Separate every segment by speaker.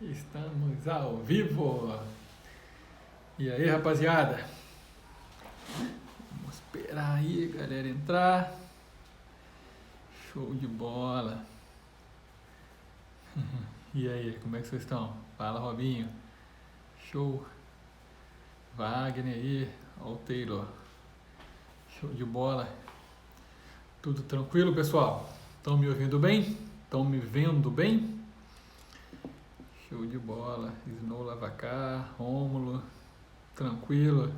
Speaker 1: Estamos ao vivo. E aí, rapaziada? Vamos esperar aí, galera, entrar. Show de bola. E aí, como é que vocês estão? Fala, Robinho. Show. Wagner aí. Ó o Taylor. Show de bola. Tudo tranquilo, pessoal? Estão me ouvindo bem? Estão me vendo bem? Show de bola. Snow Lavacar, Rômulo. Tranquilo.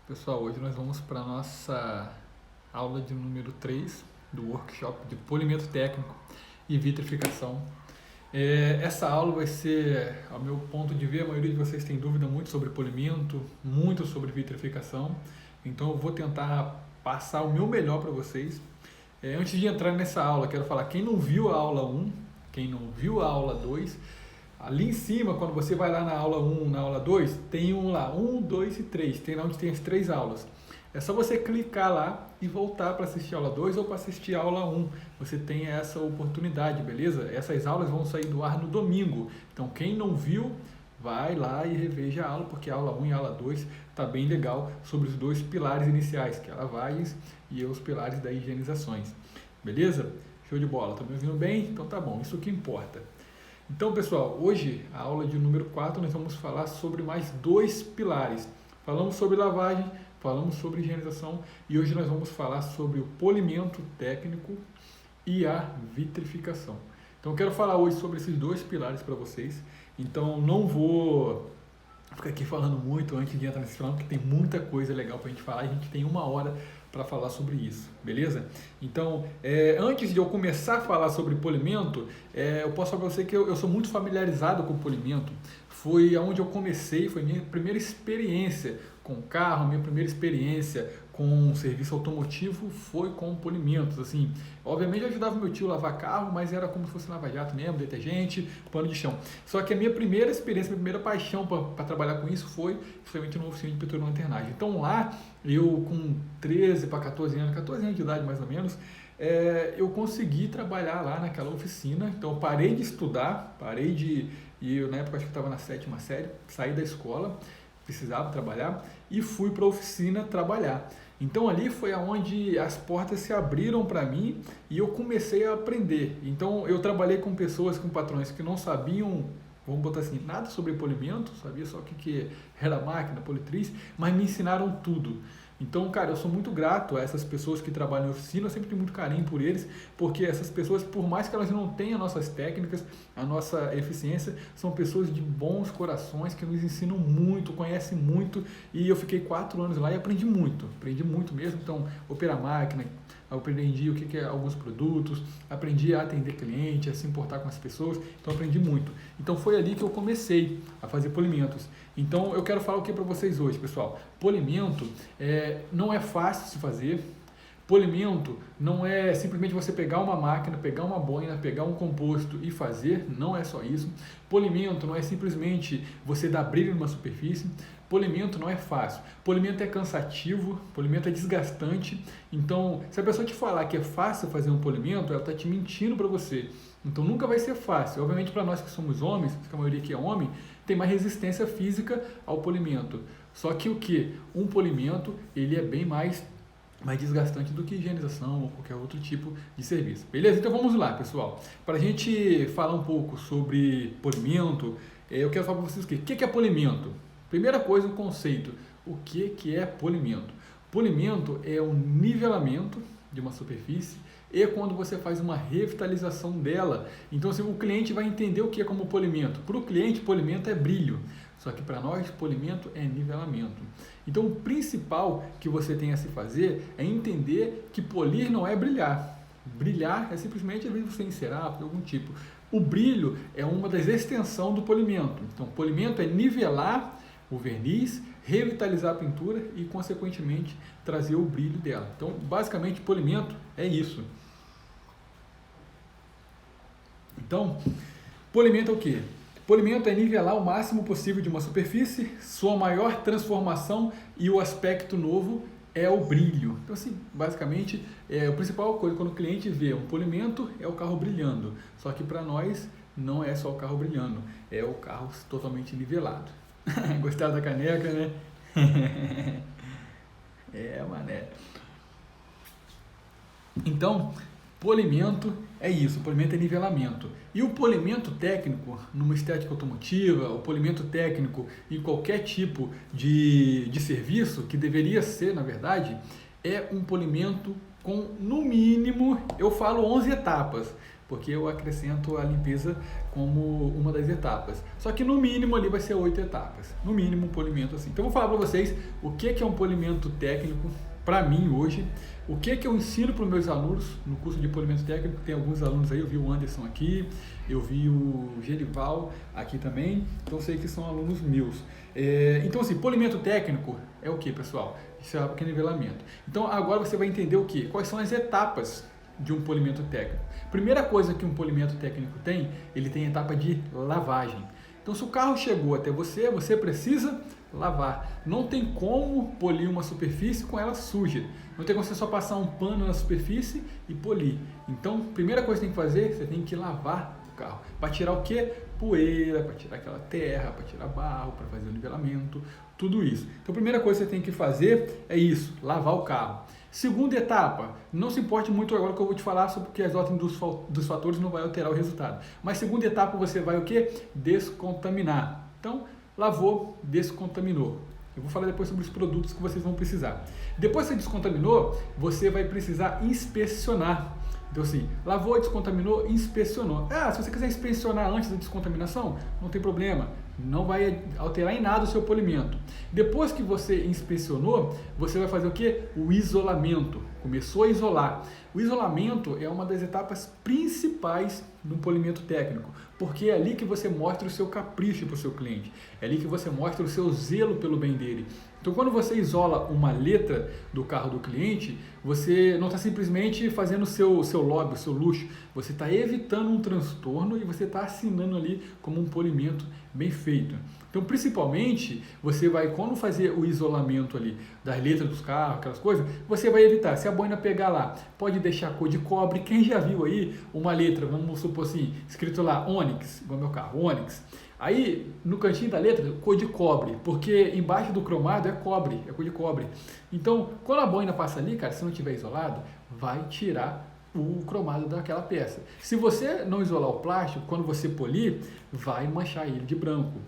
Speaker 1: Pessoal, hoje nós vamos para a nossa aula de número 3 do workshop de polimento técnico e vitrificação. Essa aula vai ser, ao meu ponto de ver, a maioria de vocês tem dúvida muito sobre polimento, muito sobre vitrificação, então eu vou tentar passar o meu melhor para vocês. Antes de entrar nessa aula, quero falar, quem não viu a aula 1, quem não viu a aula 2, ali em cima, quando você vai lá na aula 1, na aula 2, tem lá, 1, 2 e 3, tem lá onde tem as 3 aulas. É só você clicar lá e voltar para assistir a aula 2 ou para assistir a aula 1. Você tem essa oportunidade, beleza? Essas aulas vão sair do ar no domingo. Então, quem não viu, vai lá e reveja a aula, porque a aula 1 e a aula 2 tá bem legal sobre os dois pilares iniciais, que é a lavagens e os pilares da higienizações. Beleza? Show de bola. Tá me ouvindo bem? Então tá bom, isso que importa. Então, pessoal, hoje, a aula de número 4, nós vamos falar sobre mais 2 pilares. Falamos sobre lavagem, falamos sobre higienização e hoje nós vamos falar sobre o polimento técnico e a vitrificação. Então eu quero falar hoje sobre esses 2 pilares para vocês. Então não vou ficar aqui falando muito antes de entrar nesse plano, porque tem muita coisa legal para a gente falar e a gente tem 1 hora para falar sobre isso, beleza? Então, antes de eu começar a falar sobre polimento, eu posso falar para você que eu sou muito familiarizado com o polimento. Foi onde eu comecei, foi minha primeira experiência com carro, minha primeira experiência com serviço automotivo foi com polimentos, assim. Obviamente eu ajudava meu tio a lavar carro, mas era como se fosse lava-jato mesmo, detergente, pano de chão. Só que a minha primeira experiência, minha primeira paixão para trabalhar com isso foi justamente no oficina de pintura e lanternagem. Então lá, eu com 13 para 14 anos de idade mais ou menos, eu consegui trabalhar lá naquela oficina. Então eu parei de estudar, e eu, na época acho que estava na 7ª série, saí da escola, precisava trabalhar e fui para a oficina trabalhar. Então ali foi aonde as portas se abriram para mim e eu comecei a aprender. Então eu trabalhei com pessoas, com patrões que não sabiam, vamos botar assim, nada sobre polimento, sabia só o que era máquina, politriz, mas me ensinaram tudo. Então, cara, eu sou muito grato a essas pessoas que trabalham em oficina, eu sempre tenho muito carinho por eles, porque essas pessoas, por mais que elas não tenham nossas técnicas, a nossa eficiência, são pessoas de bons corações que nos ensinam muito, conhecem muito, e eu fiquei 4 anos lá e aprendi muito mesmo. Então, operar máquina, eu aprendi o que é alguns produtos, aprendi a atender cliente, a se importar com as pessoas, então aprendi muito. Então foi ali que eu comecei a fazer polimentos. Então eu quero falar o que para vocês hoje, pessoal? Polimento não é fácil de se fazer. Polimento não é simplesmente você pegar uma máquina, pegar uma boina, pegar um composto e fazer, não é só isso. Polimento não é simplesmente você dar brilho numa superfície. Polimento não é fácil. Polimento é cansativo, polimento é desgastante. Então, se a pessoa te falar que é fácil fazer um polimento, ela está te mentindo para você. Então, nunca vai ser fácil. Obviamente, para nós que somos homens, que a maioria aqui é homem, tem mais resistência física ao polimento. Só que o que? Um polimento, ele é bem mais desgastante do que higienização ou qualquer outro tipo de serviço. Beleza? Então vamos lá, pessoal. Para a gente falar um pouco sobre polimento, eu quero falar para vocês o que é polimento. Primeira coisa, o conceito. O que é polimento? Polimento é um nivelamento de uma superfície e quando você faz uma revitalização dela. Então, assim, o cliente vai entender o que é como polimento. Para o cliente, polimento é brilho. Só que para nós, polimento é nivelamento. Então, o principal que você tem a se fazer é entender que polir não é brilhar. Brilhar é simplesmente, às vezes, você encerar de algum tipo. O brilho é uma das extensões do polimento. Então, polimento é nivelar o verniz, revitalizar a pintura e, consequentemente, trazer o brilho dela. Então, basicamente, polimento é isso. Então, polimento é o quê? Polimento é nivelar o máximo possível de uma superfície, sua maior transformação e o aspecto novo é o brilho. Então, assim, basicamente, a principal coisa quando o cliente vê um polimento é o carro brilhando. Só que para nós, não é só o carro brilhando, é o carro totalmente nivelado. Gostaram da caneca, né? Mané. Então, polimento é isso, o polimento é nivelamento. E o polimento técnico, numa estética automotiva, o polimento técnico em qualquer tipo de serviço, que deveria ser, na verdade, é um polimento com, no mínimo, eu falo 11 etapas, porque eu acrescento a limpeza como uma das etapas. Só que no mínimo ali vai ser 8 etapas. No mínimo um polimento assim. Então eu vou falar para vocês o que é um polimento técnico para mim hoje, o que eu ensino para os meus alunos no curso de polimento técnico. Tem alguns alunos aí, eu vi o Anderson aqui, eu vi o Gerival aqui também, então eu sei que são alunos meus. Então assim, polimento técnico é o que, pessoal? Isso é o nivelamento. Então agora você vai entender o que? Quais são as etapas de um polimento técnico. Primeira coisa que um polimento técnico tem, ele tem a etapa de lavagem. Então se o carro chegou até você, você precisa lavar. Não tem como polir uma superfície com ela suja. Não tem como você só passar um pano na superfície e polir. Então, primeira coisa que você tem que fazer, você tem que lavar o carro. Para tirar o que? Poeira, para tirar aquela terra, para tirar barro, para fazer o nivelamento, tudo isso. Então, a primeira coisa que você tem que fazer é isso, lavar o carro. Segunda etapa, não se importe muito agora que eu vou te falar sobre que as ordens dos fatores não vai alterar o resultado. Mas segunda etapa você vai o que? Descontaminar. Então, lavou, descontaminou. Eu vou falar depois sobre os produtos que vocês vão precisar. Depois que você descontaminou, você vai precisar inspecionar. Então assim, lavou, descontaminou, inspecionou. Se você quiser inspecionar antes da descontaminação, não tem problema. Não vai alterar em nada o seu polimento. Depois que você inspecionou, você vai fazer o que? O isolamento. Começou a isolar. O isolamento é uma das etapas principais do polimento técnico, porque é ali que você mostra o seu capricho para o seu cliente. É ali que você mostra o seu zelo pelo bem dele. Então, quando você isola uma letra do carro do cliente, você não está simplesmente fazendo o seu lobby, o seu luxo. Você está evitando um transtorno e você está assinando ali como um polimento bem feito. Então, principalmente, você vai, quando fazer o isolamento ali das letras dos carros, aquelas coisas, você vai evitar. Se a boina pegar lá, pode deixar cor de cobre. Quem já viu aí uma letra, vamos supor assim, escrito lá Onix, igual meu carro, Onix. Aí, no cantinho da letra, cor de cobre, porque embaixo do cromado é cobre, é cor de cobre. Então, quando a boina passa ali, cara, se não tiver isolado, vai tirar o cromado daquela peça. Se você não isolar o plástico, quando você polir, vai manchar ele de branco.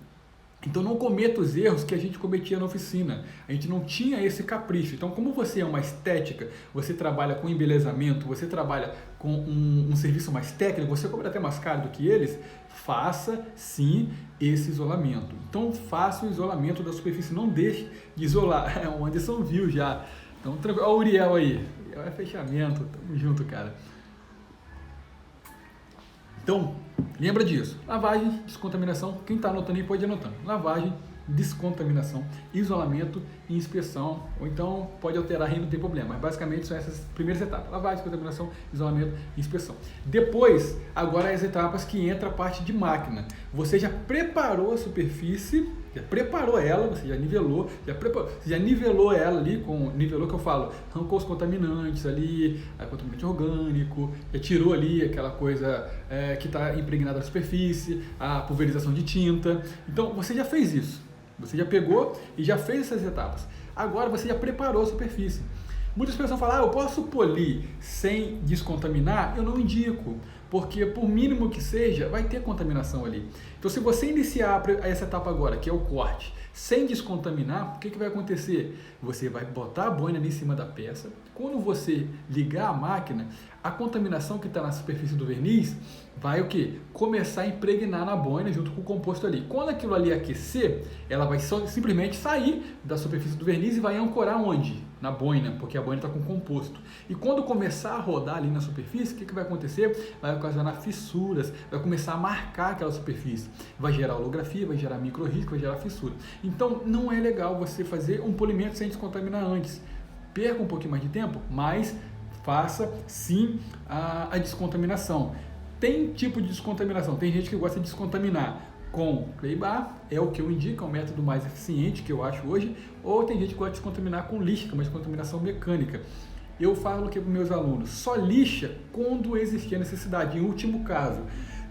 Speaker 1: Então não cometa os erros que a gente cometia na oficina. A gente não tinha esse capricho. Então, como você é uma estética, você trabalha com embelezamento, você trabalha com um serviço mais técnico, você cobra até mais caro do que eles, faça sim esse isolamento. Então faça o isolamento da superfície, não deixe de isolar. O Anderson viu já. Então, olha o Uriel aí. É fechamento, tamo junto, cara. Então, lembra disso. Lavagem, descontaminação. Quem está anotando aí pode ir anotando. Lavagem, descontaminação, isolamento e inspeção. Ou então pode alterar aí, não tem problema. Mas basicamente são essas primeiras etapas. Lavagem, descontaminação, isolamento e inspeção. Depois, agora as etapas que entra a parte de máquina. Você já preparou a superfície, já preparou ela, você já nivelou, você já nivelou ela ali, nivelou que eu falo, arrancou os contaminantes ali, contaminante orgânico, já tirou ali aquela coisa que está impregnada na superfície, a pulverização de tinta. Então você já fez isso, você já pegou e já fez essas etapas. Agora você já preparou a superfície. Muitas pessoas falam, eu posso polir sem descontaminar? Eu não indico, porque por mínimo que seja, vai ter contaminação ali. Então se você iniciar essa etapa agora, que é o corte, sem descontaminar, o que vai acontecer? Você vai botar a boina ali em cima da peça. Quando você ligar a máquina, a contaminação que está na superfície do verniz vai o quê? Começar a impregnar na boina junto com o composto ali. Quando aquilo ali aquecer, ela vai simplesmente sair da superfície do verniz e vai ancorar onde? Na boina, porque a boina está com composto. E quando começar a rodar ali na superfície, o que vai acontecer? Vai ocasionar fissuras, vai começar a marcar aquela superfície. Vai gerar holografia, vai gerar micro-risco, vai gerar fissura. Então, não é legal você fazer um polimento sem descontaminar antes. Perca um pouquinho mais de tempo, mas faça sim a descontaminação. Tem tipo de descontaminação, tem gente que gosta de descontaminar com clay bar, é o que eu indico, é o método mais eficiente que eu acho hoje, ou tem gente que gosta de descontaminar com lixa, uma descontaminação mecânica. Eu falo que para meus alunos, só lixa quando existir a necessidade, em último caso.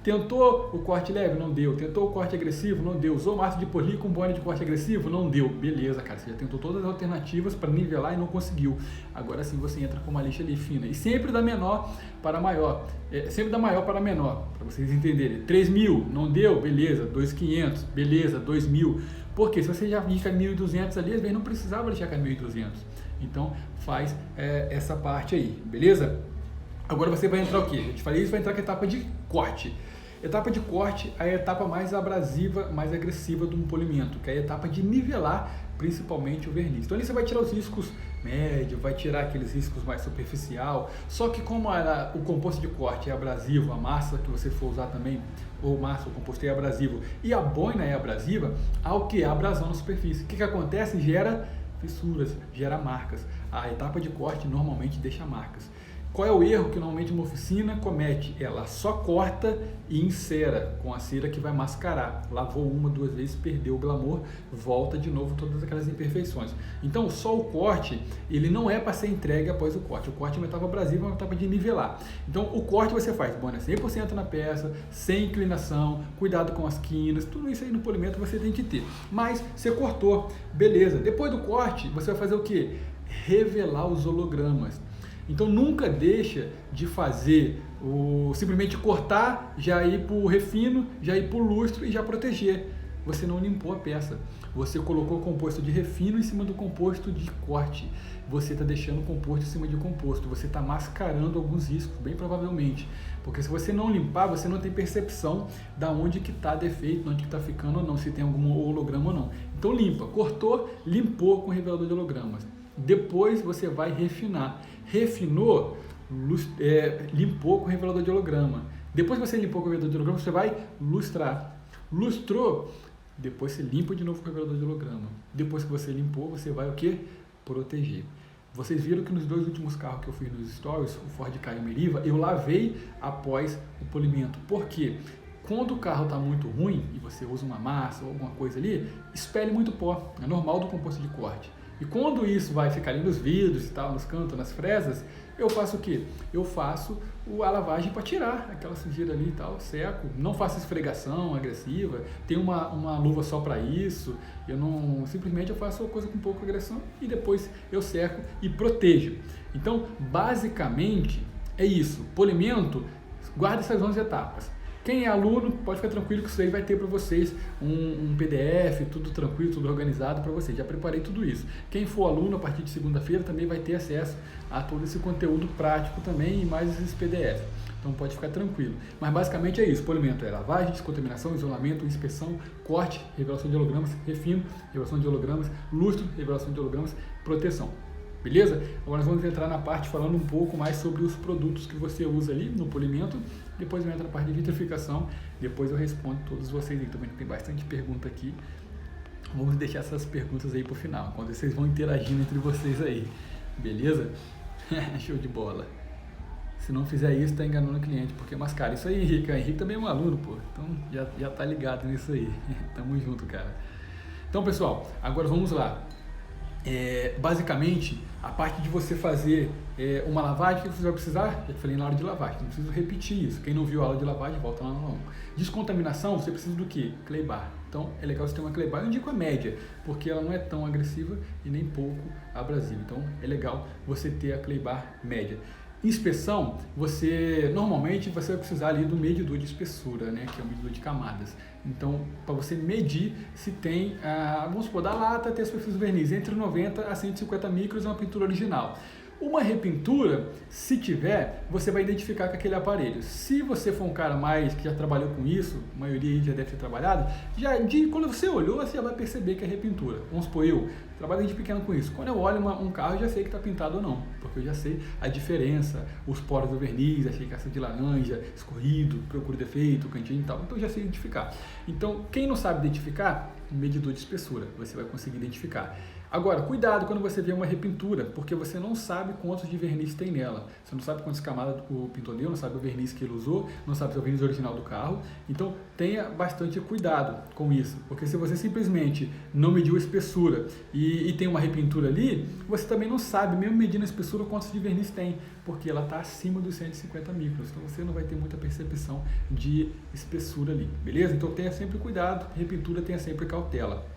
Speaker 1: Tentou o corte leve? Não deu. Tentou o corte agressivo? Não deu. Usou massa de poli com boina de corte agressivo? Não deu. Beleza, cara, você já tentou todas as alternativas para nivelar e não conseguiu. Agora sim você entra com uma lixa ali fina. E sempre da menor para maior. Sempre da maior para menor, para vocês entenderem. 3.000, não deu? Beleza. 2.500, beleza. 2.000. Porque se você já lixa 1.200 ali, às vezes não precisava lixar 1.200. Então faz essa parte aí, beleza? Agora você vai entrar o quê? Eu te falei isso, vai entrar com a etapa de corte. Etapa de corte é a etapa mais abrasiva, mais agressiva do polimento, que é a etapa de nivelar principalmente o verniz. Então ali você vai tirar os riscos médios, vai tirar aqueles riscos mais superficial, só que como o composto de corte é abrasivo, a massa que você for usar também, ou massa, o composto é abrasivo, e a boina é abrasiva, há o que? A abrasão na superfície. O que acontece? Gera fissuras, gera marcas. A etapa de corte normalmente deixa marcas. Qual é o erro que normalmente uma oficina comete? Ela só corta e encera com a cera que vai mascarar. Lavou uma, 2 vezes, perdeu o glamour, volta de novo todas aquelas imperfeições. Então só o corte, ele não é para ser entregue após o corte. O corte é uma etapa abrasiva, é uma etapa de nivelar. Então o corte você faz, boina 100% na peça, sem inclinação, cuidado com as quinas, tudo isso aí no polimento você tem que ter. Mas você cortou, beleza. Depois do corte, você vai fazer o quê? Revelar os hologramas. Então nunca deixa de fazer simplesmente cortar, já ir para o refino, já ir para o lustro e já proteger. Você não limpou a peça. Você colocou o composto de refino em cima do composto de corte. Você está deixando o composto em cima de composto. Você está mascarando alguns riscos, bem provavelmente. Porque se você não limpar, você não tem percepção da onde que está defeito, onde que está ficando ou não, se tem algum holograma ou não. Então limpa. Cortou, limpou com o revelador de hologramas. Depois você vai refinar. Refinou, limpou com o revelador de holograma. Depois que você limpou com o revelador de holograma, você vai lustrar. Lustrou, depois você limpa de novo com o revelador de holograma. Depois que você limpou, você vai o quê? Proteger. Vocês viram que nos 2 últimos carros que eu fiz nos stories, o Ford Ka e o Meriva, eu lavei após o polimento. Por quê? Quando o carro está muito ruim e você usa uma massa ou alguma coisa ali, expele muito pó. É normal do composto de corte. E quando isso vai ficar ali nos vidros e tal, nos cantos, nas fresas, eu faço o quê? Eu faço a lavagem para tirar aquela sujeira ali e tal, seco. Não faço esfregação agressiva, tenho uma luva só para isso. Simplesmente eu faço a coisa com pouca agressão e depois eu seco e protejo. Então, basicamente, é isso. Polimento, guarda essas 11 etapas. Quem é aluno, pode ficar tranquilo que isso aí vai ter para vocês um PDF, tudo tranquilo, tudo organizado para vocês. Já preparei tudo isso. Quem for aluno, a partir de segunda-feira, também vai ter acesso a todo esse conteúdo prático também e mais esses PDF. Então pode ficar tranquilo. Mas basicamente é isso. Polimento é lavagem, descontaminação, isolamento, inspeção, corte, revelação de hologramas, refino, revelação de hologramas, lustro, revelação de hologramas, proteção. Beleza? Agora nós vamos entrar na parte falando um pouco mais sobre os produtos que você usa ali no polimento. Depois eu entro na parte de vitrificação. Depois eu respondo todos vocês aí. Também tem bastante pergunta aqui. Vamos deixar essas perguntas aí pro final, quando vocês vão interagindo entre vocês aí. Beleza? Show de bola. Se não fizer isso, tá enganando o cliente, porque mascara. Isso aí, Henrique. O Henrique também é um aluno, pô. Então já tá ligado nisso aí. Tamo junto, cara. Então, pessoal, agora vamos lá. Basicamente, a parte de você fazer uma lavagem, o que você vai precisar? Já te falei na hora de lavagem, não preciso repetir isso. Quem não viu a aula de lavagem, volta lá na aula 1. Descontaminação, você precisa do quê? Clay bar. Então, é legal você ter uma clay bar. Eu indico a média, porque ela não é tão agressiva e nem pouco abrasiva. Então, é legal você ter a clay bar média. Inspeção, normalmente você vai precisar ali do medidor de espessura, né, que é o medidor de camadas. Então, para você medir se tem, vamos supor, da lata até a superfície do verniz, entre 90 a 150 micros é uma pintura original. Uma repintura, se tiver, você vai identificar com aquele aparelho. Se você for um cara mais que já trabalhou com isso, a maioria aí já deve ter trabalhado, quando você olhou, você já vai perceber que é repintura. Vamos supor, eu trabalho desde pequeno com isso. Quando eu olho um carro, eu já sei que está pintado ou não, porque eu já sei a diferença, os poros do verniz, achei caça de laranja, escorrido, procura defeito, cantinho e tal. Então eu já sei identificar. Então, quem não sabe identificar, medidor de espessura, você vai conseguir identificar. Agora, cuidado quando você vê uma repintura, porque você não sabe quantos de verniz tem nela. Você não sabe quantas camadas o pintor deu, não sabe o verniz que ele usou, não sabe se é o verniz original do carro. Então, tenha bastante cuidado com isso, porque se você simplesmente não mediu a espessura e tem uma repintura ali, você também não sabe, mesmo medindo a espessura, quantos de verniz tem, porque ela está acima dos 150 microns. Então, você não vai ter muita percepção de espessura ali, beleza? Então, tenha sempre cuidado, repintura tenha sempre cautela.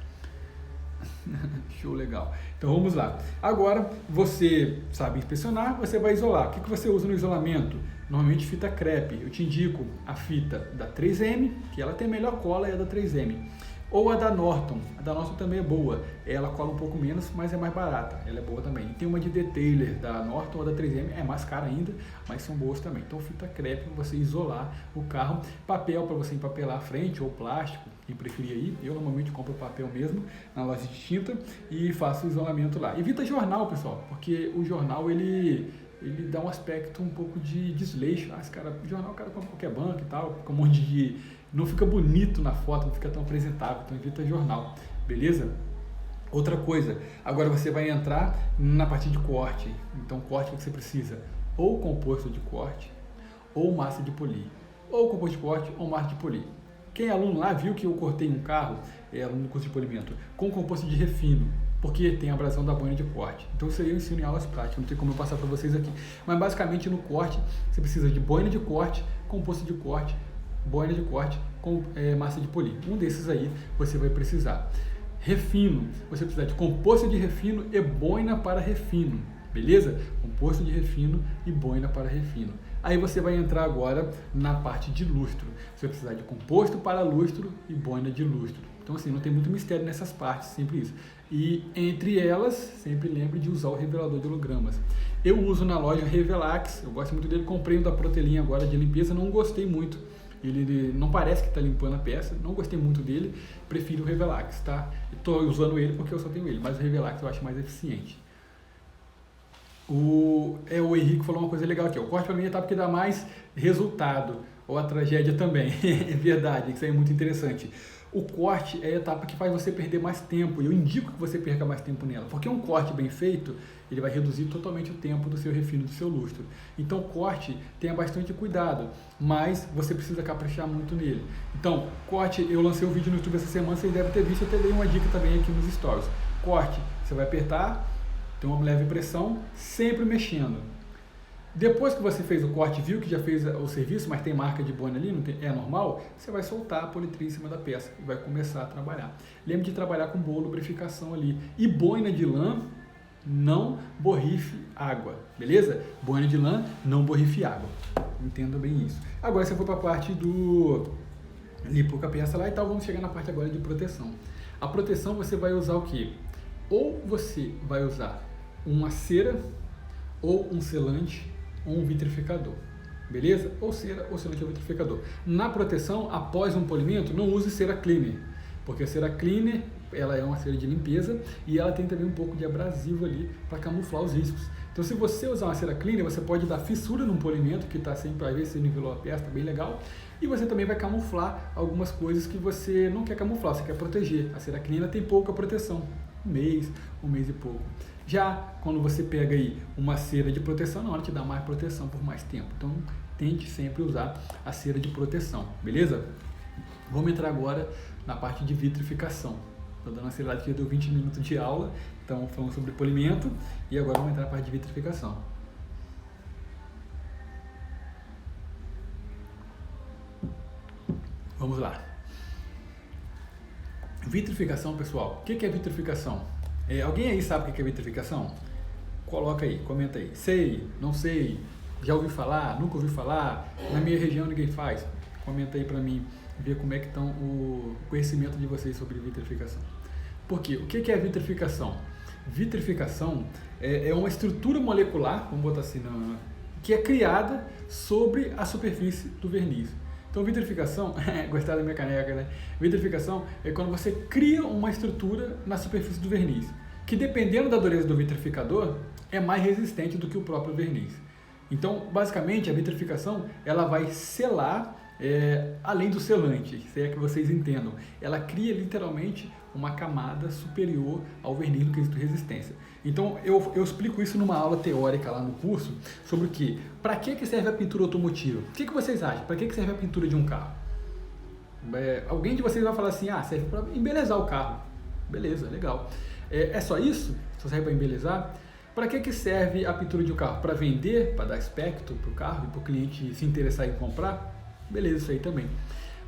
Speaker 1: Show, legal. Então vamos lá. Agora você sabe inspecionar, você vai isolar. O que você usa no isolamento? Normalmente fita crepe. Eu te indico a fita da 3M, que ela tem a melhor cola, é a da 3M. Ou a da Norton. A da Norton também é boa. Ela cola um pouco menos, mas é mais barata. Ela é boa também. E tem uma de detailer da Norton ou da 3M, é mais cara ainda, mas são boas também. Então fita crepe para você isolar o carro. Papel para você empapelar a frente ou plástico, quem preferir aí. Eu normalmente compro papel mesmo na loja de tinta e faço o isolamento lá. Evita jornal, pessoal, porque o jornal ele dá um aspecto um pouco de desleixo. Jornal o cara compra qualquer banco e tal, com um monte de... Não fica bonito na foto, não fica tão apresentável, então evita jornal, beleza? Outra coisa, agora você vai entrar na parte de corte. Então, corte que você precisa, ou composto de corte, ou massa de polir. Ou composto de corte, ou massa de polir. Quem é aluno lá viu que eu cortei um carro, aluno do curso de polimento, com composto de refino, porque tem a abrasão da boina de corte. Então isso aí eu ensino em aulas práticas, não tem como eu passar para vocês aqui. Mas basicamente no corte, você precisa de boina de corte, composto de corte, boina de corte com massa de polir. Um desses aí você vai precisar. Refino, você precisa de composto de refino e boina para refino, beleza? Composto de refino e boina para refino. Aí você vai entrar agora na parte de lustro. Você vai precisar de composto para lustro e boina de lustro. Então assim, não tem muito mistério nessas partes, sempre isso. E entre elas, sempre lembre de usar o revelador de hologramas. Eu uso na loja Revelax, eu gosto muito dele, comprei um da Protelinha agora de limpeza, não gostei muito. Ele não parece que está limpando a peça, não gostei muito dele, prefiro o Revelax, tá? Estou usando ele porque eu só tenho ele, mas o Revelax eu acho mais eficiente. O Henrique falou uma coisa legal aqui, o corte para mim é a etapa que dá mais resultado, ou a tragédia também, é verdade, isso aí é muito interessante. O corte é a etapa que faz você perder mais tempo, e eu indico que você perca mais tempo nela, porque um corte bem feito, ele vai reduzir totalmente o tempo do seu refino, do seu lustro. Então, corte, tenha bastante cuidado, mas você precisa caprichar muito nele. Então, corte, eu lancei um vídeo no YouTube essa semana, vocês devem ter visto, eu te dei uma dica também aqui nos stories. Corte, você vai apertar, tem uma leve pressão, sempre mexendo. Depois que você fez o corte, viu que já fez o serviço, mas tem marca de boina ali, é normal, você vai soltar a politria em cima da peça e vai começar a trabalhar. Lembre de trabalhar com boa lubrificação ali. E boina de lã, não borrife água, beleza? Boina de lã, não borrife água. Entenda bem isso. Agora você for para a parte do limpou com a peça lá e tal, vamos chegar na parte agora de proteção. A proteção você vai usar o quê? Ou você vai usar uma cera, ou um selante, ou um vitrificador, beleza? Ou cera, ou selante, ou vitrificador. Na proteção, após um polimento, não use cera cleaner, porque a cera cleaner, ela é uma cera de limpeza e ela tem também um pouco de abrasivo ali para camuflar os riscos. Então, se você usar uma cera cleaner, você pode dar fissura num polimento que está sempre para ver se nivelou a peça, tá bem legal. E você também vai camuflar algumas coisas que você não quer camuflar, você quer proteger. A cera cleaner tem pouca proteção, um mês e pouco. Já quando você pega aí uma cera de proteção, não, ela te dá mais proteção por mais tempo. Então, tente sempre usar a cera de proteção, beleza? Vamos entrar agora na parte de vitrificação. Estou dando uma acelerada que já deu 20 minutos de aula, então falando sobre polimento e agora vamos entrar na parte de vitrificação. Vamos lá. Vitrificação, pessoal. O que é vitrificação? Alguém aí sabe o que é vitrificação? Coloca aí, comenta aí. Sei, não sei, já ouvi falar, nunca ouvi falar, na minha região ninguém faz. Comenta aí pra mim, ver como é que estão o conhecimento de vocês sobre vitrificação. Por quê? O que é vitrificação? Vitrificação é uma estrutura molecular, vamos botar assim, que é criada sobre a superfície do verniz. Então, vitrificação, gostaram da minha caneca, né? Vitrificação é quando você cria uma estrutura na superfície do verniz, que dependendo da dureza do vitrificador, é mais resistente do que o próprio verniz. Então, basicamente, a vitrificação, ela vai selar além do selante, se é que vocês entendam. Ela cria literalmente uma camada superior ao verniz no quesito resistência. Então eu explico isso numa aula teórica lá no curso, sobre o que? Para que serve a pintura automotiva? O que vocês acham? Para que serve a pintura de um carro? Alguém de vocês vai falar assim, serve para embelezar o carro. Beleza, legal. É só isso? Só serve para embelezar? Para que serve a pintura de um carro? Para vender, para dar aspecto para o carro e para o cliente se interessar em comprar? Beleza, isso aí também.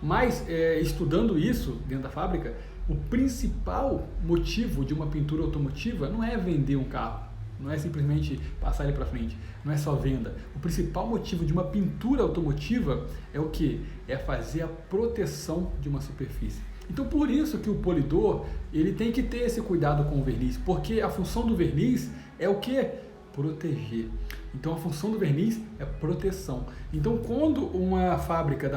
Speaker 1: Mas, estudando isso dentro da fábrica, o principal motivo de uma pintura automotiva não é vender um carro, não é simplesmente passar ele para frente, não é só venda. O principal motivo de uma pintura automotiva é o quê? É fazer a proteção de uma superfície. Então, por isso que o polidor, ele tem que ter esse cuidado com o verniz, porque a função do verniz é o quê? Proteger. Então, a função do verniz é proteção. Então, quando uma fábrica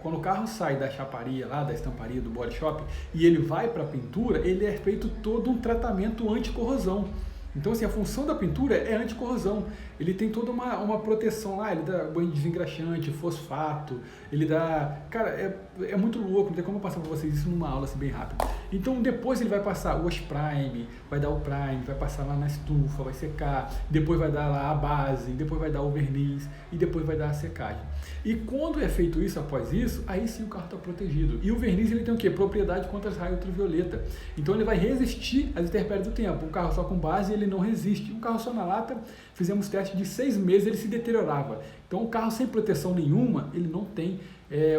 Speaker 1: quando o carro sai da chaparia lá, da estamparia, do body shop, e ele vai para a pintura, ele é feito todo um tratamento anticorrosão. Então, assim, a função da pintura é anticorrosão. Ele tem toda uma proteção lá, ele dá banho de desengraxante, fosfato, ele dá... Cara, é muito louco, não tem como eu passar para vocês isso numa aula assim bem rápido. Então, depois ele vai passar o wash prime, vai dar o prime, vai passar lá na estufa, vai secar, depois vai dar lá a base, depois vai dar o verniz e depois vai dar a secagem. E quando é feito isso, após isso, aí sim o carro está protegido. E o verniz, ele tem o quê? Propriedade contra as raios ultravioleta. Então, ele vai resistir às intempéries do tempo. Um carro só com base, ele não resiste. Um carro só na lata, fizemos teste de 6 meses, ele se deteriorava. Então, o carro sem proteção nenhuma, ele não tem...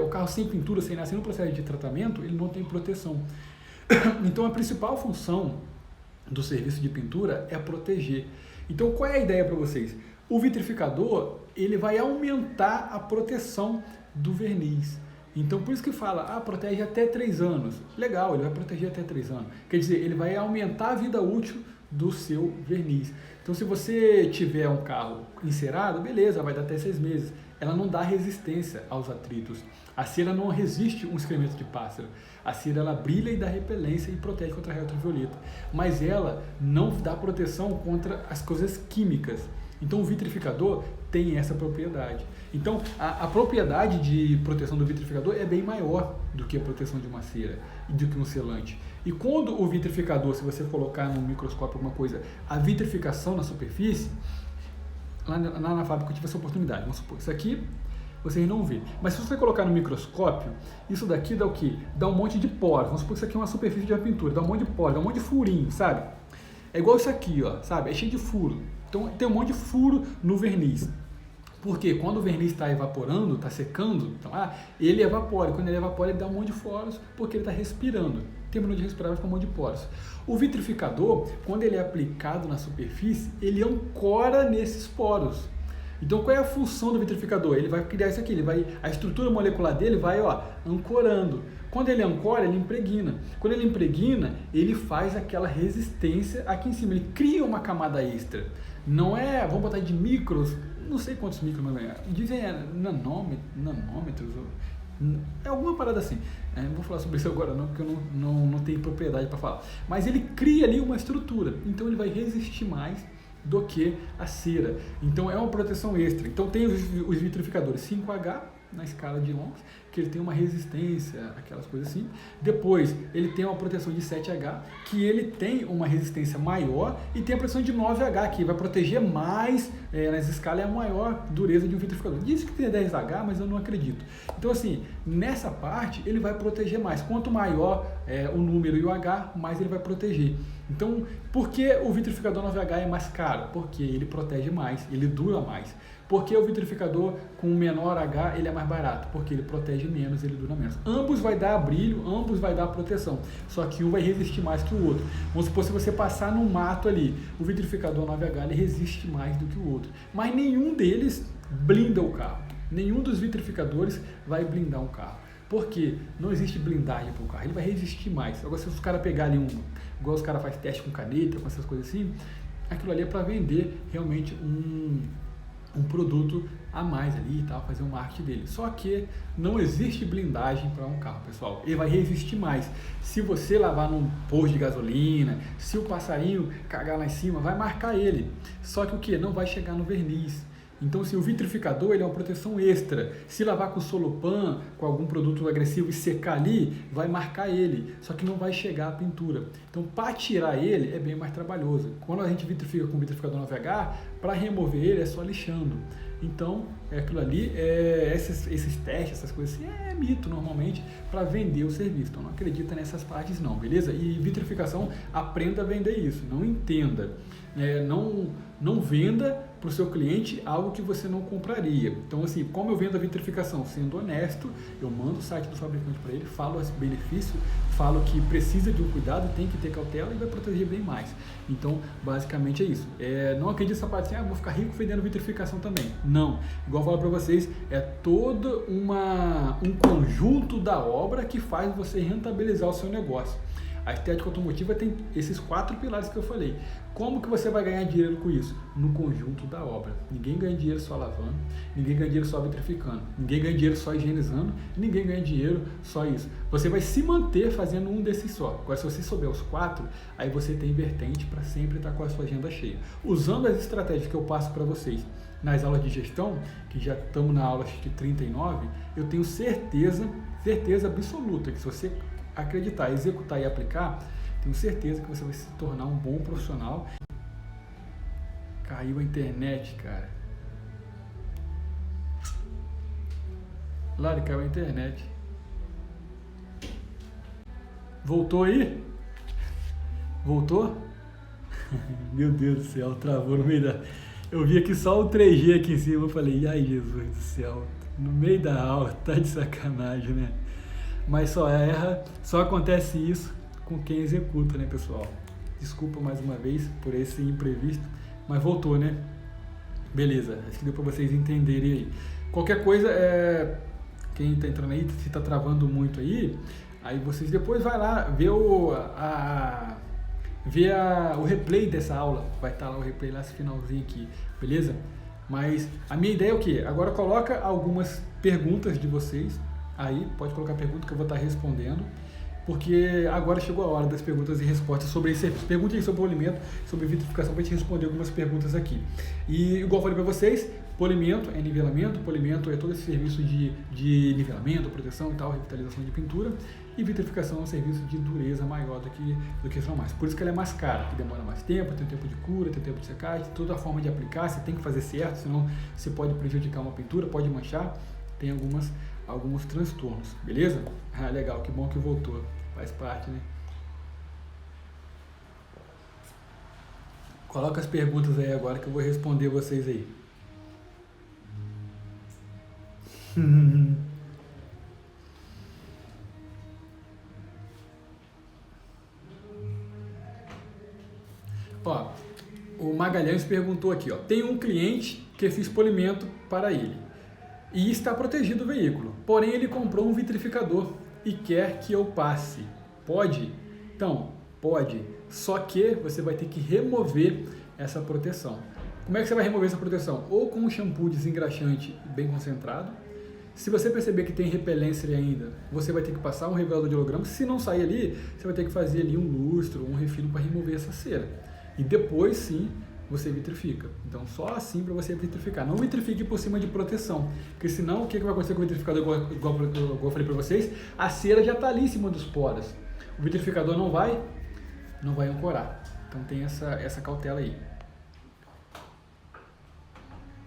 Speaker 1: o carro sem pintura, sem nada, sem um processo de tratamento, ele não tem proteção. Então, a principal função do serviço de pintura é proteger. Então, qual é a ideia para vocês? O vitrificador, ele vai aumentar a proteção do verniz. Então, por isso que fala, protege até 3 anos. Legal, ele vai proteger até 3 anos. Quer dizer, ele vai aumentar a vida útil do seu verniz. Então, se você tiver um carro encerado, beleza, vai dar até 6 meses. Ela não dá resistência aos atritos. A cera não resiste um excremento de pássaro. A cera, ela brilha e dá repelência e protege contra a raio ultravioleta. Mas ela não dá proteção contra as coisas químicas. Então, o vitrificador tem essa propriedade. Então, a propriedade de proteção do vitrificador é bem maior do que a proteção de uma cera e do que um selante. E quando o vitrificador, se você colocar no microscópio alguma coisa, a vitrificação na superfície, lá na fábrica eu tive essa oportunidade. Vamos supor, isso aqui vocês não vê. Mas se você colocar no microscópio, isso daqui dá o quê? Dá um monte de poros. Vamos supor que isso aqui é uma superfície de uma pintura, dá um monte de poros, dá um monte de furinho, sabe? É igual isso aqui, ó, sabe? É cheio de furo. Então tem um monte de furo no verniz. Porque quando o verniz está evaporando, está secando, então, ele evapora. E quando ele evapora, ele dá um monte de poros, porque ele está respirando. Terminou de respirar, vai ficar um monte de poros. O vitrificador, quando ele é aplicado na superfície, ele ancora nesses poros. Então, qual é a função do vitrificador? Ele vai criar isso aqui, a estrutura molecular dele vai ancorando. Quando ele ancora, ele impregna. Quando ele impregna, ele faz aquela resistência aqui em cima. Ele cria uma camada extra. Não é, vamos botar de micros, não sei quantos micros, mas dizem nanômetros, é alguma parada assim. Não vou falar sobre isso agora não, porque eu não tenho propriedade para falar. Mas ele cria ali uma estrutura, então ele vai resistir mais do que a cera. Então é uma proteção extra. Então tem os vitrificadores 5H na escala de Ohms, que ele tem uma resistência, aquelas coisas assim. Depois ele tem uma proteção de 7H, que ele tem uma resistência maior, e tem a proteção de 9H, que vai proteger mais, nas escalas é a maior dureza de um vitrificador. Diz que tem 10H, mas eu não acredito. Então assim, nessa parte ele vai proteger mais. Quanto maior o número e o H, mais ele vai proteger. Então, por que o vitrificador 9H é mais caro? Porque ele protege mais, ele dura mais. Por que o vitrificador com menor H ele é mais barato? Porque ele protege menos, ele dura menos. Ambos vai dar brilho, ambos vai dar proteção. Só que um vai resistir mais que o outro. Vamos supor, se você passar no mato ali, o vitrificador 9H ele resiste mais do que o outro. Mas nenhum deles blinda o carro. Nenhum dos vitrificadores vai blindar um carro. Porque não existe blindagem para o carro, ele vai resistir mais. Agora, se os caras pegarem igual os caras fazem teste com caneta, com essas coisas assim, aquilo ali é para vender realmente um produto a mais ali e tal, fazer um marketing dele. Só que não existe blindagem para um carro, pessoal. Ele vai resistir mais. Se você lavar num posto de gasolina, se o passarinho cagar lá em cima, vai marcar ele. Só que o que? Não vai chegar no verniz. Então, assim, o vitrificador ele é uma proteção extra. Se lavar com Solopan, com algum produto agressivo e secar ali, vai marcar ele, só que não vai chegar a pintura. Então, para tirar ele é bem mais trabalhoso. Quando a gente vitrifica com o vitrificador 9H, para remover ele é só lixando. Então, aquilo ali, esses testes, essas coisas assim, é mito normalmente para vender o serviço. Então, não acredita nessas partes não, beleza? E vitrificação, aprenda a vender isso, não entenda. Não venda para o seu cliente algo que você não compraria. Então, assim, como eu vendo a vitrificação? Sendo honesto, eu mando o site do fabricante para ele, falo os benefícios, falo que precisa de um cuidado, tem que ter cautela e vai proteger bem mais. Então, basicamente é isso. Não acredite nessa parte assim, vou ficar rico vendendo vitrificação também. Não. Igual eu falo para vocês, é todo um conjunto da obra que faz você rentabilizar o seu negócio. A estética automotiva tem esses 4 pilares que eu falei. Como que você vai ganhar dinheiro com isso? No conjunto da obra. Ninguém ganha dinheiro só lavando, ninguém ganha dinheiro só vitrificando, ninguém ganha dinheiro só higienizando, ninguém ganha dinheiro só isso. Você vai se manter fazendo um desses só. Agora, se você souber os 4, aí você tem vertente para sempre estar com a sua agenda cheia. Usando as estratégias que eu passo para vocês nas aulas de gestão, que já estamos na aula de 39, eu tenho certeza absoluta que se você acreditar, executar e aplicar, tenho certeza que você vai se tornar um bom profissional. Caiu a internet, cara. Lari, caiu a internet. Voltou aí? Voltou? Meu Deus do céu, travou no meio da... Eu vi aqui só o 3G aqui em cima, eu falei, ai Jesus do céu, no meio da aula, tá de sacanagem, né? Mas só acontece isso com quem executa, né, pessoal? Desculpa mais uma vez por esse imprevisto, mas voltou, né? Beleza, acho que deu para vocês entenderem aí. Qualquer coisa, quem tá entrando aí, se tá travando muito aí vocês depois vai lá ver o replay dessa aula, vai estar lá o replay lá esse finalzinho aqui, beleza? Mas a minha ideia é o quê? Agora coloca algumas perguntas de vocês. Aí, pode colocar pergunta que eu vou estar respondendo, porque agora chegou a hora das perguntas e respostas sobre esse serviço. Pergunte aí sobre polimento, sobre vitrificação, para a gente responder algumas perguntas aqui. E, igual eu falei para vocês, polimento é nivelamento, polimento é todo esse serviço de nivelamento, proteção e tal, revitalização de pintura, e vitrificação é um serviço de dureza maior do que as mais. Por isso que ela é mais cara, que demora mais tempo, tem tempo de cura, tem tempo de secagem, toda a forma de aplicar, você tem que fazer certo, senão você pode prejudicar uma pintura, pode manchar, tem alguns transtornos, beleza? Ah, legal, que bom que voltou, faz parte, né? Coloca as perguntas aí agora que eu vou responder vocês aí. Ó, o Magalhães perguntou aqui, ó, tem um cliente que fiz polimento para ele e está protegido o veículo, porém ele comprou um vitrificador e quer que eu passe. Pode? Então, pode, só que você vai ter que remover essa proteção. Como é que você vai remover essa proteção? Ou com um shampoo desengraxante bem concentrado. Se você perceber que tem repelência ali ainda, você vai ter que passar um revelador de holograma. Se não sair ali, você vai ter que fazer ali um lustro, um refino para remover essa cera. E depois sim, você vitrifica. Então, só assim para você vitrificar. Não vitrifique por cima de proteção, porque senão o que vai acontecer com o vitrificador, igual eu falei para vocês? A cera já está ali em cima dos poros. O vitrificador não vai ancorar. Então, tem essa cautela aí.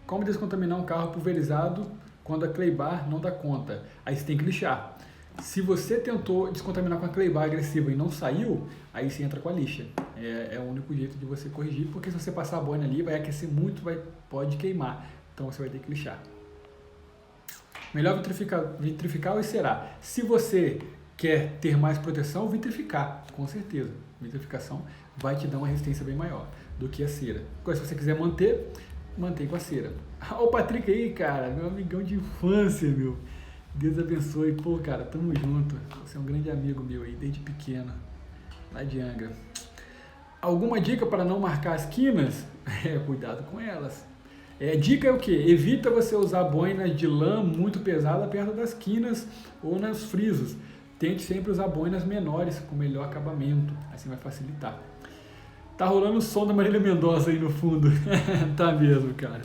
Speaker 1: Como descontaminar um carro pulverizado quando a clay bar não dá conta? Aí você tem que lixar. Se você tentou descontaminar com a clay bar agressiva e não saiu, aí você entra com a lixa. É o único jeito de você corrigir, porque se você passar a boina ali, vai aquecer muito, pode queimar. Então você vai ter que lixar. Melhor vitrificar ou será? Se você quer ter mais proteção, vitrificar, com certeza. Vitrificação vai te dar uma resistência bem maior do que a cera. Agora, se você quiser mantém com a cera. Olha o Patrick aí, cara, meu amigão de infância, meu. Deus abençoe. Pô, cara, tamo junto. Você é um grande amigo meu aí, desde pequeno, lá de Angra. Alguma dica para não marcar as quinas? Cuidado com elas. Dica é o quê? Evita você usar boinas de lã muito pesada perto das quinas ou nos frisos. Tente sempre usar boinas menores com melhor acabamento, assim vai facilitar. Tá rolando o som da Marília Mendonça aí no fundo. Tá mesmo, cara.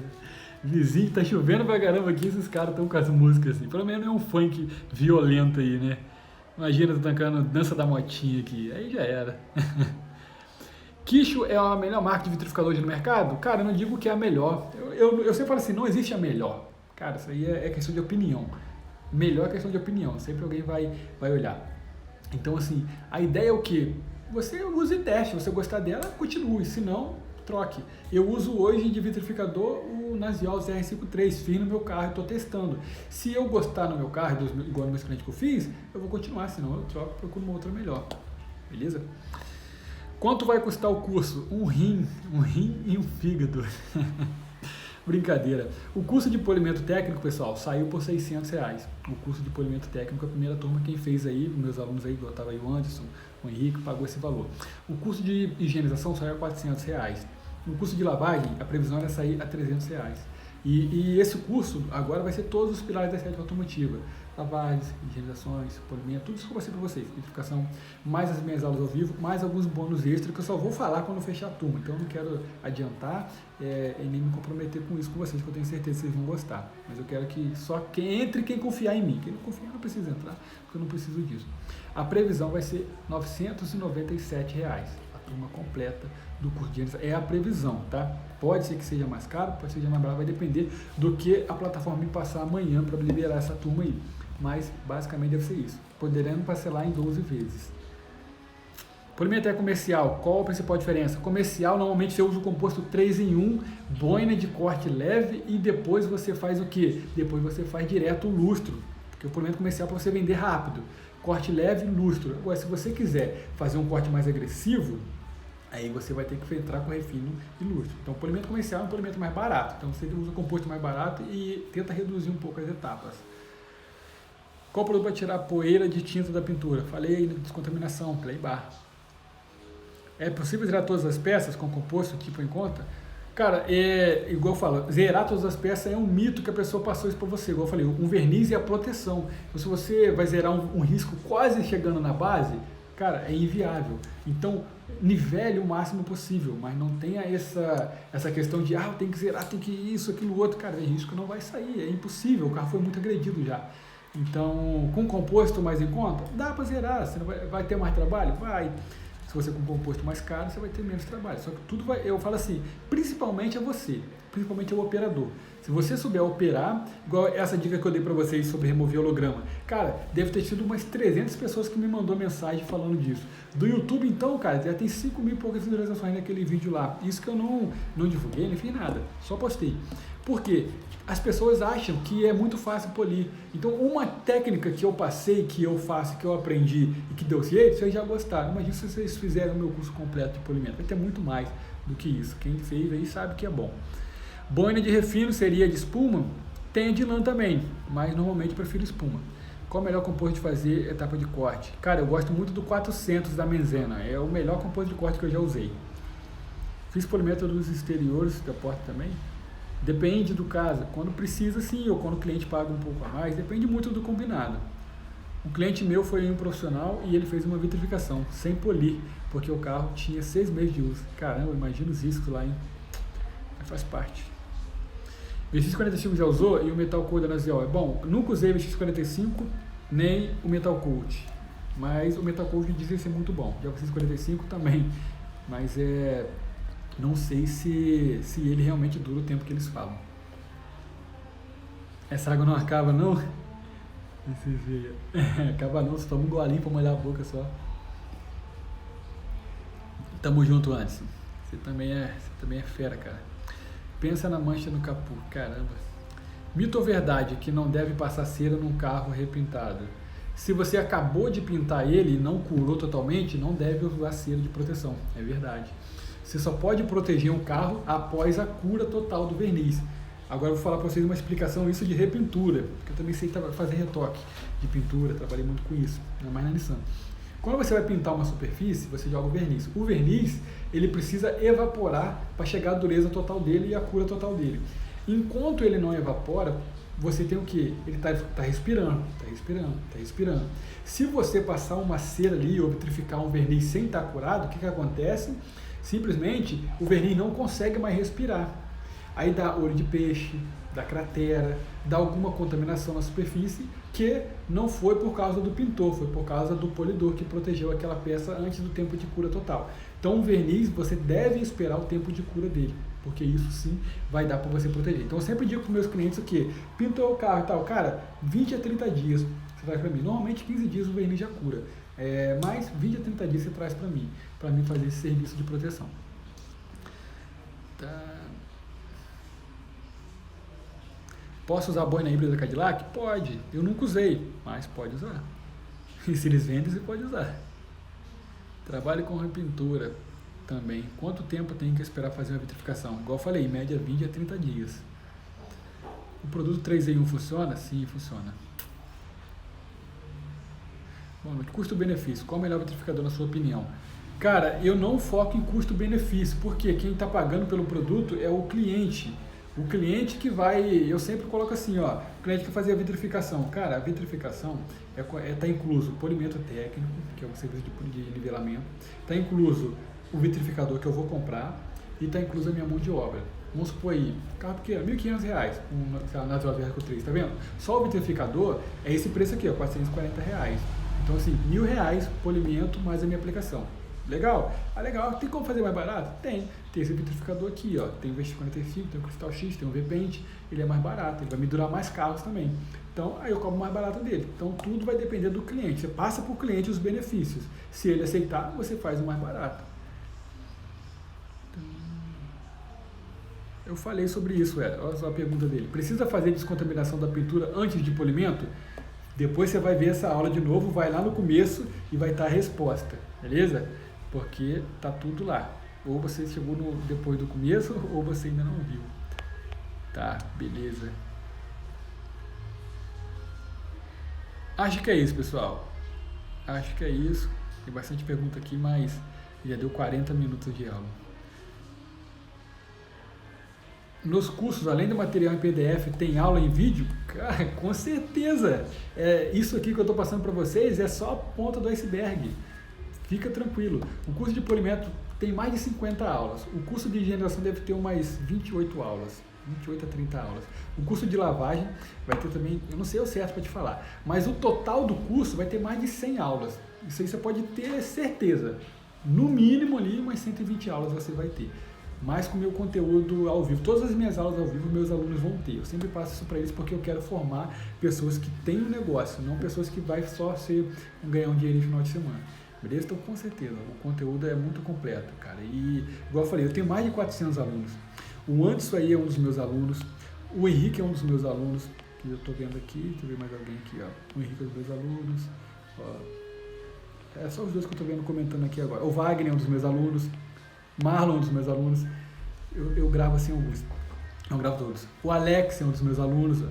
Speaker 1: Vizinho, tá chovendo pra caramba aqui, esses caras estão com as músicas assim. Pelo menos é um funk violento aí, né? Imagina tu tancando dança da motinha aqui, aí já era. Quixo é a melhor marca de vitrificador no mercado? Cara, eu não digo que é a melhor. Eu sempre falo assim, não existe a melhor. Cara, isso aí é questão de opinião. Melhor é questão de opinião, sempre alguém vai olhar. Então, assim, a ideia é o quê? Você use e teste, se você gostar dela, continue, se não, troque. Eu uso hoje de vitrificador o Naziol ZR53, fiz no meu carro, estou testando. Se eu gostar no meu carro, igual no meu cliente que eu fiz, eu vou continuar, senão eu troco e procuro uma outra melhor. Beleza? Quanto vai custar o curso? Um rim e um fígado. Brincadeira. O curso de polimento técnico, pessoal, saiu por R$600. O curso de polimento técnico, a primeira turma, quem fez aí, meus alunos aí, estava aí o Anderson, o Henrique, pagou esse valor. O curso de higienização saiu a R$400. O curso de lavagem, a previsão era sair a R$300. E esse curso agora vai ser todos os pilares da estética automotiva. Lavagens, higienizações, polimento, tudo isso que eu vou ser para vocês. Vitrificação, mais as minhas aulas ao vivo, mais alguns bônus extras que eu só vou falar quando fechar a turma. Então eu não quero adiantar e nem me comprometer com isso com vocês, que eu tenho certeza que vocês vão gostar. Mas eu quero que só quem confiar em mim. Quem não confiar não precisa entrar, porque eu não preciso disso. A previsão vai ser R$997. A turma completa do curso de higienização. É a previsão, tá? Pode ser que seja mais caro, pode ser que seja mais barato, vai depender do que a plataforma me passar amanhã para liberar essa turma aí. Mas basicamente deve ser isso. Poderemos parcelar em 12 vezes. Polimento comercial, qual a principal diferença? Comercial, normalmente você usa o composto 3 em 1, boina de corte leve e depois você faz o quê? Depois você faz direto o lustro. Porque o polimento comercial é para você vender rápido. Corte leve e lustro. Agora, se você quiser fazer um corte mais agressivo, aí você vai ter que entrar com refino e lustro. Então, o polimento comercial é um polimento mais barato. Então, você usa o composto mais barato e tenta reduzir um pouco as etapas. Qual produto para tirar a poeira de tinta da pintura? Falei de descontaminação, Clay Bar. É possível zerar todas as peças com composto tipo em conta? Cara, igual eu falo, zerar todas as peças é um mito que a pessoa passou isso para você. Igual eu falei, um verniz é a proteção. Então, se você vai zerar um risco quase chegando na base, cara, é inviável. Então, nivele o máximo possível, mas não tenha essa questão de, eu tenho que zerar, tem que isso, aquilo, outro. Cara, o risco não vai sair, é impossível, o carro foi muito agredido já. Então, com composto mais em conta, dá para zerar. Você não vai ter mais trabalho? Vai. Se você com composto mais caro, você vai ter menos trabalho. Só que tudo vai, eu falo assim, principalmente é você, principalmente é o operador. Se você souber operar, igual essa dica que eu dei para vocês sobre remover holograma, cara, deve ter tido umas 300 pessoas que me mandou mensagem falando disso. Do YouTube, então, cara, já tem 5 mil e poucas visualizações naquele vídeo lá. Isso que eu não divulguei, nem fiz nada, só postei. Por quê? As pessoas acham que é muito fácil polir. Então, uma técnica que eu passei, que eu faço, que eu aprendi e que deu jeito, vocês já gostaram. Imagina se vocês fizeram o meu curso completo de polimento. Vai ter muito mais do que isso. Quem fez aí sabe que é bom. Boina de refino seria de espuma? Tem de lã também, mas normalmente eu prefiro espuma. Qual o melhor composto de fazer etapa de corte? Cara, eu gosto muito do 400 da Menzena. É o melhor composto de corte que eu já usei. Fiz polimento dos exteriores da porta também. Depende do caso, quando precisa sim, ou quando o cliente paga um pouco a mais, depende muito do combinado. Um cliente meu foi um profissional e ele fez uma vitrificação, sem polir, porque o carro tinha 6 meses de uso. Caramba, imagina os riscos lá, hein? Faz parte. VX45 já usou e o Metal Coat da Naziol é bom? Nunca usei o VX45, nem o Metal Coat, mas o Metal Coat dizem ser muito bom. Já o VX45 também, mas não sei se ele realmente dura o tempo que eles falam. Essa água não acaba, não? Acaba não, você toma um golinho pra molhar a boca só. Tamo junto, Anderson. Você também é fera, cara. Pensa na mancha no capô, caramba. Mito ou verdade que não deve passar cera num carro repintado? Se você acabou de pintar ele e não curou totalmente, não deve usar cera de proteção, é verdade. Você só pode proteger um carro após a cura total do verniz. Agora eu vou falar para vocês uma explicação isso de repintura, porque eu também sei fazer retoque de pintura, trabalhei muito com isso, ainda mais na Nissan. Quando você vai pintar uma superfície, você joga o verniz. O verniz, ele precisa evaporar para chegar à dureza total dele e a cura total dele. Enquanto ele não evapora, você tem o quê? Ele está respirando. Se você passar uma cera ali ou vitrificar um verniz sem estar curado, o que acontece? Simplesmente o verniz não consegue mais respirar. Aí dá olho de peixe, dá cratera, dá alguma contaminação na superfície que não foi por causa do pintor, foi por causa do polidor que protegeu aquela peça antes do tempo de cura total. Então o verniz você deve esperar o tempo de cura dele, porque isso sim vai dar para você proteger. Então eu sempre digo para os meus clientes o quê? Pintou o carro e tal, cara, 20 a 30 dias você traz para mim. Normalmente 15 dias o verniz já cura, mas 20 a 30 dias você traz para mim fazer esse serviço de proteção. Tá. Posso usar a boina híbrida da Cadillac? Pode. Eu nunca usei, mas pode usar. E se eles vendem, você pode usar. Trabalho com repintura também. Quanto tempo tem que esperar fazer uma vitrificação? Igual eu falei, em média 20 a 30 dias. O produto 3 em 1 funciona? Sim, funciona. Bom, custo-benefício. Qual é o melhor vitrificador na sua opinião? Cara, eu não foco em custo-benefício, porque quem está pagando pelo produto é o cliente. O cliente que vai, eu sempre coloco assim, ó, o cliente que fazia a vitrificação. Cara, a vitrificação tá incluso o polimento técnico, que é o serviço de nivelamento, tá incluso o vitrificador que eu vou comprar e tá incluso a minha mão de obra. Vamos supor aí, carro pequeno, R$1.500, na Verco 3, tá vendo? Só o vitrificador é esse preço aqui, ó, R$440. Então assim, R$1.000 polimento mais a minha aplicação. Legal? Ah, legal. Tem como fazer mais barato? Tem. Tem esse vitrificador aqui, ó. Tem o VX45, tem o Cristal X, tem o V-Paint. Ele é mais barato, ele vai me durar mais carros também. Então, aí eu cobro mais barato dele. Então, tudo vai depender do cliente. Você passa para o cliente os benefícios. Se ele aceitar, você faz o mais barato. Então, eu falei sobre isso, olha só a pergunta dele. Precisa fazer descontaminação da pintura antes de polimento? Depois você vai ver essa aula de novo, vai lá no começo e vai estar a resposta, beleza? Porque tá tudo lá. Ou você chegou depois do começo, ou você ainda não viu. Tá, beleza. Acho que é isso, pessoal. Acho que é isso. Tem bastante pergunta aqui, mas já deu 40 minutos de aula. Nos cursos, além do material em PDF, tem aula em vídeo? Cara, com certeza. Isso aqui que eu estou passando para vocês é só a ponta do iceberg. Fica tranquilo. O curso de polimento tem mais de 50 aulas. O curso de higienização deve ter umas 28 aulas. 28 a 30 aulas. O curso de lavagem vai ter também, eu não sei o certo para te falar, mas o total do curso vai ter mais de 100 aulas. Isso aí você pode ter certeza. No mínimo ali, umas 120 aulas você vai ter. Mas com o meu conteúdo ao vivo. Todas as minhas aulas ao vivo, meus alunos vão ter. Eu sempre passo isso para eles porque eu quero formar pessoas que têm um negócio, não pessoas que vai só ganhar um dinheiro no final de semana. Beleza? Então, com certeza, o conteúdo é muito completo, cara. E, igual eu falei, eu tenho mais de 400 alunos. O Anderson aí é um dos meus alunos. O Henrique é um dos meus alunos, que eu tô vendo aqui. Deixa eu ver mais alguém aqui, ó. O Henrique é um dos meus alunos. Ó. É só os dois que eu tô vendo comentando aqui agora. O Wagner é um dos meus alunos. Marlon é um dos meus alunos. Eu gravo assim alguns. Eu gravo todos. O Alex é um dos meus alunos.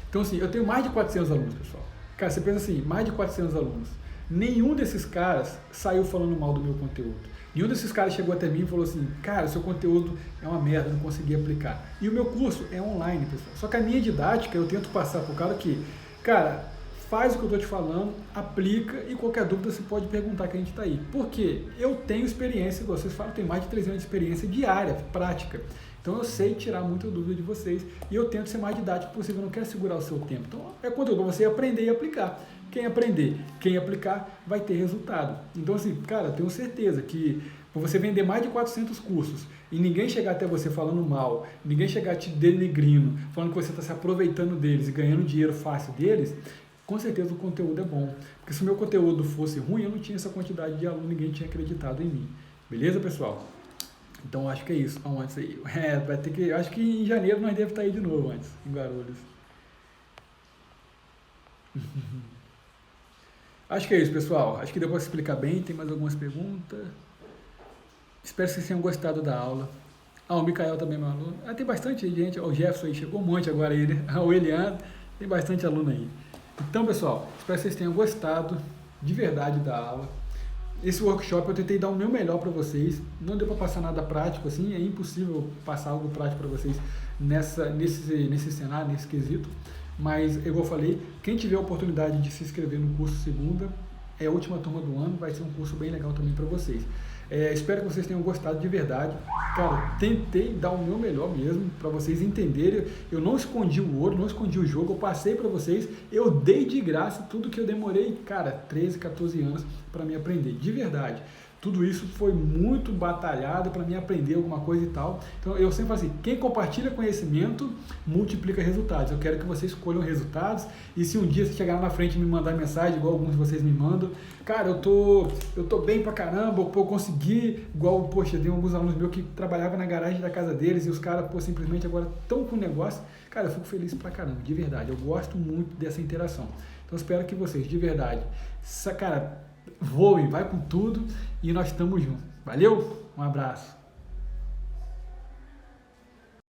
Speaker 1: Então, assim, eu tenho mais de 400 alunos, pessoal. Cara, você pensa assim, mais de 400 alunos. Nenhum desses caras saiu falando mal do meu conteúdo. Nenhum desses caras chegou até mim e falou assim, cara, seu conteúdo é uma merda, não consegui aplicar. E o meu curso é online, pessoal. Só que a minha didática, eu tento passar pro cara que, cara, faz o que eu estou te falando, aplica e qualquer dúvida você pode perguntar que a gente está aí. Porque eu tenho experiência, vocês falam, tem mais de 3 anos de experiência diária, prática. Então eu sei tirar muita dúvida de vocês e eu tento ser mais didático possível, eu não quero segurar o seu tempo. Então é conteúdo para você aprender e aplicar. Quem aprender, quem aplicar, vai ter resultado. Então assim, cara, eu tenho certeza que para você vender mais de 400 cursos e ninguém chegar até você falando mal, ninguém chegar te denegrindo, falando que você está se aproveitando deles e ganhando dinheiro fácil deles, com certeza o conteúdo é bom. Porque se o meu conteúdo fosse ruim, eu não tinha essa quantidade de aluno, ninguém tinha acreditado em mim. Beleza, pessoal? Então acho que é isso. Antes aí. Vai ter que. Acho que em janeiro nós devemos estar aí de novo antes, em Guarulhos. Acho que é isso, pessoal. Acho que deu para explicar bem. Tem mais algumas perguntas. Espero que vocês tenham gostado da aula. O Mikael também é meu aluno. Tem bastante gente. O Jefferson aí, chegou um monte agora aí, né? O Eliane, tem bastante aluno aí. Então, pessoal, espero que vocês tenham gostado de verdade da aula. Esse workshop eu tentei dar o meu melhor para vocês. Não deu para passar nada prático, assim, é impossível passar algo prático para vocês nesse cenário, nesse quesito. Mas, igual eu falei, quem tiver a oportunidade de se inscrever no curso segunda, É a última turma do ano, vai ser um curso bem legal também para vocês. Espero que vocês tenham gostado de verdade. Cara, tentei dar o meu melhor mesmo para vocês entenderem. Eu não escondi o ouro, não escondi o jogo, eu passei para vocês, eu dei de graça tudo que eu demorei, cara, 13, 14 anos para me aprender, de verdade. Tudo isso foi muito batalhado para mim aprender alguma coisa e tal. Então eu sempre falo assim, quem compartilha conhecimento, multiplica resultados. Eu quero que vocês escolham resultados e se um dia você chegar lá na frente e me mandar mensagem, igual alguns de vocês me mandam, cara, eu tô bem pra caramba, eu consegui, igual, poxa, tem alguns alunos meus que trabalhavam na garagem da casa deles e os caras, pô, simplesmente agora estão com o negócio. Cara, eu fico feliz pra caramba, de verdade. Eu gosto muito dessa interação. Então eu espero que vocês, de verdade, cara, voem, vai com tudo e nós estamos juntos. Valeu? Um abraço.